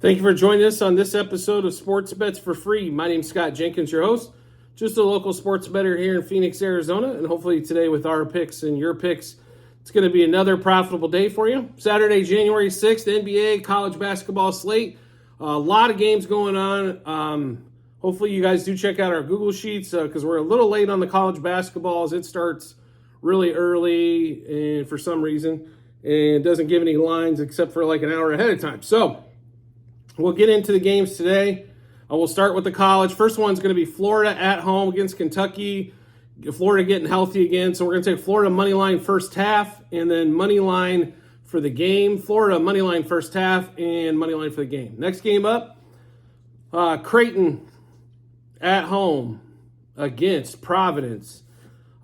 Thank you for joining us on this episode of Sports Bets for Free. My name's Scott Jenkins, your host, just a local sports bettor here in Phoenix, Arizona, and hopefully today with our picks and your picks, it's going to be another profitable day for you. Saturday, January 6th, NBA college basketball slate. A lot of games going on. Hopefully you guys do check out our Google Sheets because we're a little late on the college basketballs. It starts really early and for some reason, and it doesn't give any lines except for like an hour ahead of time. So we'll get into the games today. We'll start with the college. First one's going to be Florida at home against Kentucky. Florida getting healthy again. So we're going to take Florida money line first half and then money line for the game. Florida money line first half and money line for the game. Next game up, Creighton at home against Providence.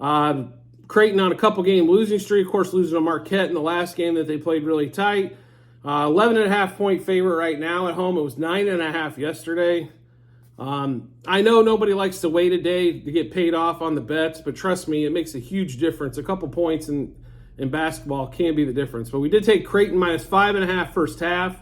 Creighton on a couple game losing streak. Of course, losing to Marquette in the last game that they played really tight. 11.5 point favorite right now at home. It was 9.5 yesterday. I know nobody likes to wait a day to get paid off on the bets, but trust me, it makes a huge difference. A couple points in basketball can be the difference. But we did take Creighton minus 5.5 first half,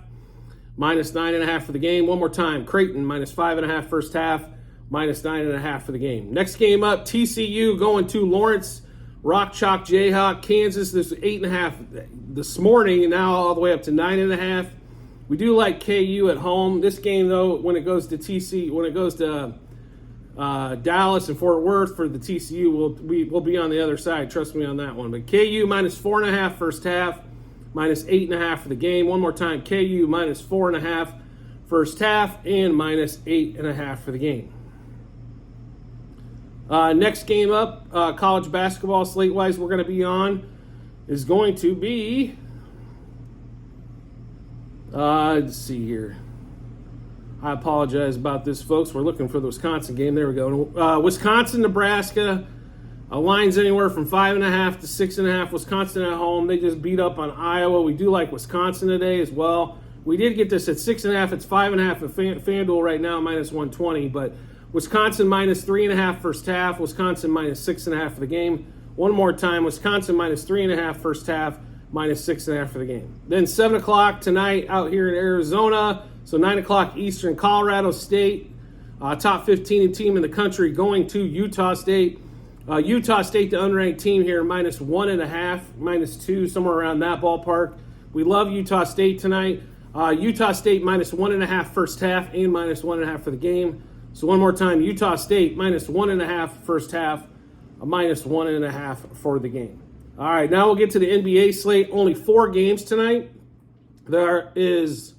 minus 9.5 for the game. One more time, Creighton minus 5.5 first half, minus 9.5 for the game. Next game up, TCU going to Lawrence. Rock Chalk Jayhawk, Kansas. This was 8.5 this morning, and now all the way up to 9.5. We do like KU at home. This game, though, when it goes to Dallas and Fort Worth for the TCU, we'll be on the other side. Trust me on that one. But KU minus 4.5 first half, minus 8.5 for the game. One more time, KU minus 4.5 first half and minus 8.5 for the game. Next game up, college basketball slate-wise we're going to be on is going to be, let's see here. I apologize about this, folks. We're looking for the Wisconsin game. There we go. Wisconsin, Nebraska. Lines anywhere from 5.5 to 6.5. Wisconsin at home. They just beat up on Iowa. We do like Wisconsin today as well. We did get this at 6.5. It's 5.5 at FanDuel right now, minus 120, but Wisconsin minus 3.5 first half. Wisconsin minus 6.5 for the game. One more time, Wisconsin minus 3.5 first half, minus 6.5 for the game. Then 7 o'clock tonight out here in Arizona. So 9 o'clock Eastern, Colorado State, top 15 team in the country going to Utah State. Utah State, the unranked team here, minus 1.5, minus 2, somewhere around that ballpark. We love Utah State tonight. Utah State minus 1.5 first half and minus 1.5 for the game. So one more time, Utah State minus 1.5 first half, minus 1.5 for the game. All right, now we'll get to the NBA slate. Only 4 games tonight. There is,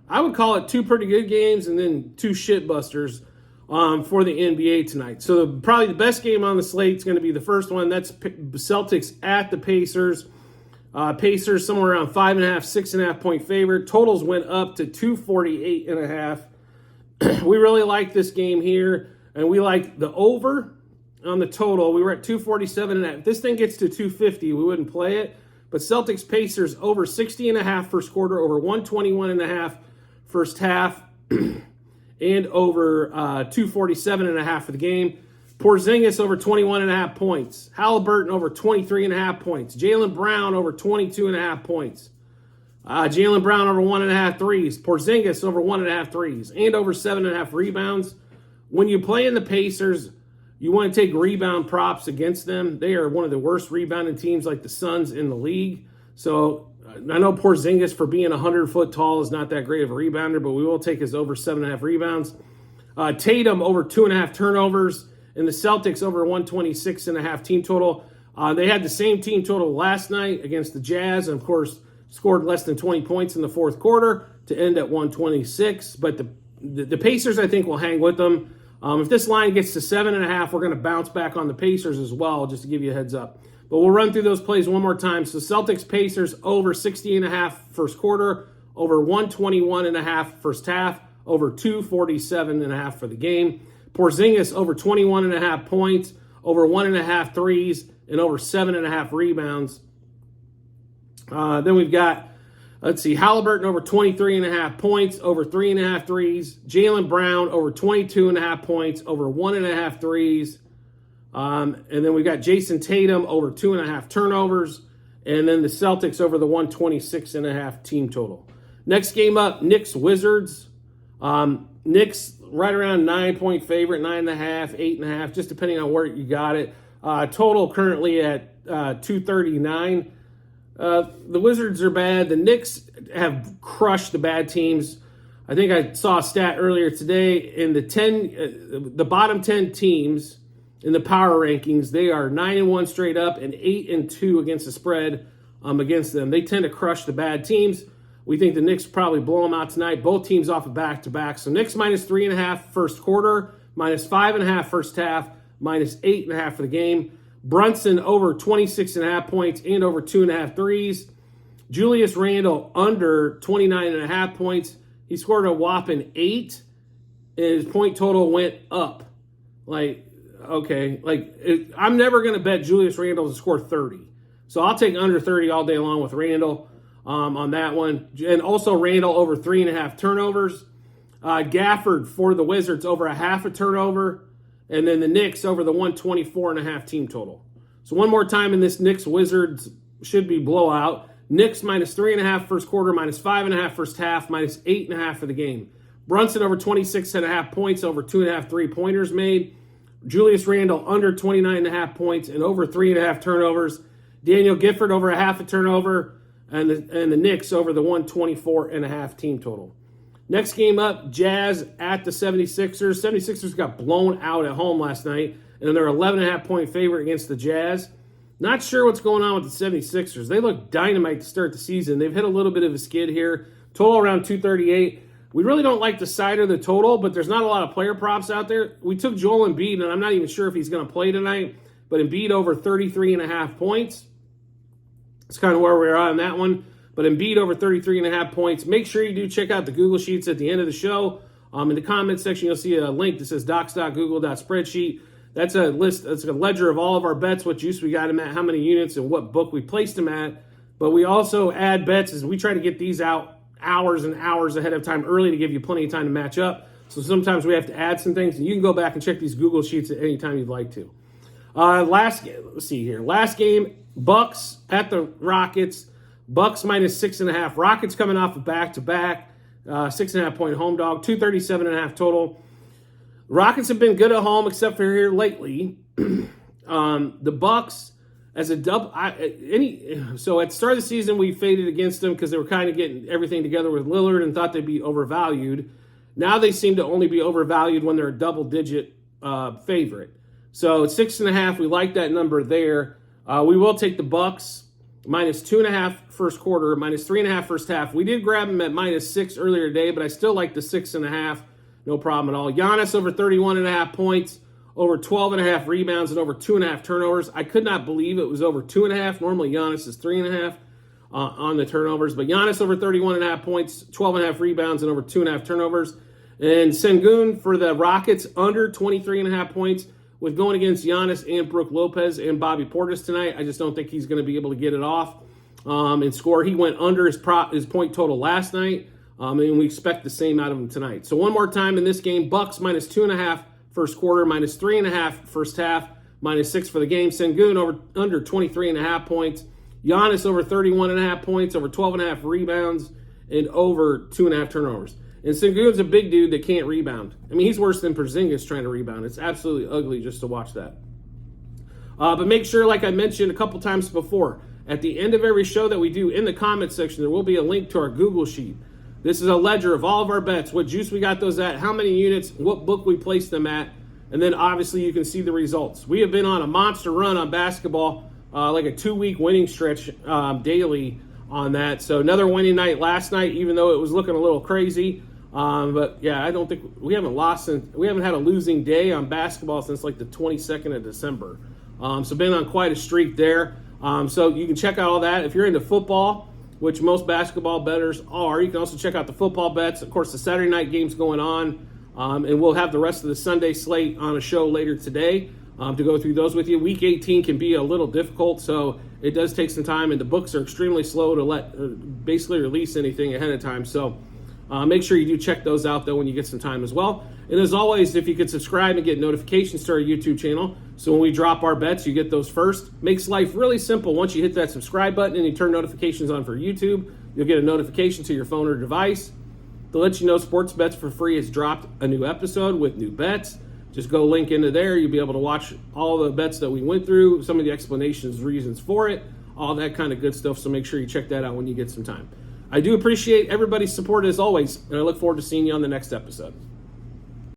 I would call it 2 pretty good games and then 2 shitbusters for the NBA tonight. So probably the best game on the slate is going to be the first one. That's Celtics at the Pacers. Pacers somewhere around 5.5, 6.5 point favorite. Totals went up to 248.5. We really like this game here, and we like the over on the total. We were at 247.5. If this thing gets to 250, we wouldn't play it. But Celtics Pacers over 60.5 first quarter, over 121.5 first half, and over 247.5 for the game. Porzingis over 21.5 points. Halliburton over 23.5 points. Jaylen Brown over 22.5 points. Jaylen Brown over 1.5 threes. Porzingis over 1.5 threes. And over 7.5 rebounds. When you play in the Pacers, you want to take rebound props against them. They are one of the worst rebounding teams like the Suns in the league. So I know Porzingis, for being 100 foot tall, is not that great of a rebounder, but we will take his over 7.5 rebounds. Tatum over 2.5 turnovers. And the Celtics over 126.5 team total. They had the same team total last night against the Jazz, and of course scored less than 20 points in the fourth quarter to end at 126. But the Pacers, I think, will hang with them. If this line gets to 7.5, we're going to bounce back on the Pacers as well, just to give you a heads up. But we'll run through those plays one more time. So Celtics Pacers over 60.5 first quarter, over 121.5 first half, over 247.5 for the game. Porzingis over 21.5 points, over 1.5 threes, and over 7.5 rebounds. Then we've got, Halliburton over 23.5 points, over 3.5 threes. Jaylen Brown over 22.5 points, over 1.5 threes. And then we've got Jason Tatum over 2.5 turnovers. And then the Celtics over the 126.5 team total. Next game up, Knicks Wizards. Knicks right around 9-point favorite, 9.5, 8.5, just depending on where you got it. Total currently at 239. The Wizards are bad. The Knicks have crushed the bad teams. I think I saw a stat earlier today in the bottom 10 teams in the power rankings. They are 9-1 straight up and 8-2 against the spread against them. They tend to crush the bad teams. We think the Knicks probably blow them out tonight. Both teams off of back-to-back. So Knicks minus 3.5 first quarter, minus 5.5 first half, minus 8.5 for the game. Brunson over 26.5 points and over 2.5 threes. Julius Randle under 29.5 points. He scored a whopping 8, and his point total went up. I'm never going to bet Julius Randle to score 30. So I'll take under 30 all day long with Randle on that one. And also Randle over 3.5 turnovers. Gafford for the Wizards over a half a turnover. And then the Knicks over the 124.5 team total. So one more time in this Knicks-Wizards should be blowout. Knicks minus 3.5 first quarter, minus 5.5 first half, minus 8.5 for the game. Brunson over 26.5 points, over 2.5 3-pointers made. Julius Randle under 29.5 points and over 3.5 turnovers. Daniel Gifford over a half a turnover, and the Knicks over the 124.5 team total. Next game up, Jazz at the 76ers. 76ers got blown out at home last night, and they're 11.5-point favorite against the Jazz. Not sure what's going on with the 76ers. They look dynamite to start the season. They've hit a little bit of a skid here. Total around 238. We really don't like the side of the total, but there's not a lot of player props out there. We took Joel Embiid, and I'm not even sure if he's going to play tonight, but Embiid over 33.5 points. That's kind of where we're at on that one. But Embiid over 33.5 points. Make sure you do check out the Google Sheets at the end of the show. In the comments section, you'll see a link that says docs.google.spreadsheet. That's a list. That's a ledger of all of our bets, what juice we got them at, how many units, and what book we placed them at. But we also add bets as we try to get these out hours and hours ahead of time early to give you plenty of time to match up. So sometimes we have to add some things, and you can go back and check these Google Sheets at any time you'd like to. Last game, Bucks at the Rockets. Bucks minus 6.5. Rockets coming off a back-to-back. 6.5-point home dog. 237.5 total. Rockets have been good at home except for here lately. The Bucks as a double. So at the start of the season, we faded against them because they were kind of getting everything together with Lillard and thought they'd be overvalued. Now they seem to only be overvalued when they're a double-digit favorite. So it's 6.5. We like that number there. We will take the Bucks minus 2.5 first quarter, minus 3.5 first half. We did grab them at minus 6 earlier today, but I still like the 6.5. No problem at all. Giannis over 31.5 points, over 12.5 rebounds, and over 2.5 turnovers. I could not believe it was over 2.5. Normally Giannis is 3.5 on the turnovers, but Giannis over 31.5 points, 12.5 rebounds, and over 2.5 turnovers. And Sengun for the Rockets under 23.5 points. With going against Giannis and Brook Lopez and Bobby Portis tonight, I just don't think he's going to be able to get it off and score. He went under his point total last night, and we expect the same out of him tonight. So one more time in this game, Bucks minus 2.5 first quarter, minus 3.5 first half, minus 6 for the game. Sengun under 23.5 points. Giannis over 31.5 points, over 12.5 rebounds, and over 2.5 turnovers. And Sengun's a big dude that can't rebound. I mean, he's worse than Porzingis trying to rebound. It's absolutely ugly just to watch that. But make sure, like I mentioned a couple times before, at the end of every show that we do, in the comments section, there will be a link to our Google Sheet. This is a ledger of all of our bets, what juice we got those at, how many units, what book we placed them at, and then obviously you can see the results. We have been on a monster run on basketball, like a 2-week winning stretch daily on that. So another winning night last night, even though it was looking a little crazy. But yeah, I don't think we haven't had a losing day on basketball since like the 22nd of December. So been on quite a streak there. So you can check out all that. If you're into football, which most basketball bettors are, you can also check out the football bets. Of course, the Saturday night game's going on, and we'll have the rest of the Sunday slate on a show later today to go through those with you. Week 18 can be a little difficult, so it does take some time, and the books are extremely slow to basically release anything ahead of time. So make sure you do check those out, though, when you get some time as well. And as always, if you could subscribe and get notifications to our YouTube channel, so when we drop our bets, you get those first. Makes life really simple once you hit that subscribe button and you turn notifications on for YouTube. You'll get a notification to your phone or device to let you know Sports Bets for Free has dropped a new episode with new bets. Just go link into there. You'll be able to watch all the bets that we went through, some of the explanations, reasons for it, all that kind of good stuff. So make sure you check that out when you get some time. I do appreciate everybody's support as always, and I look forward to seeing you on the next episode.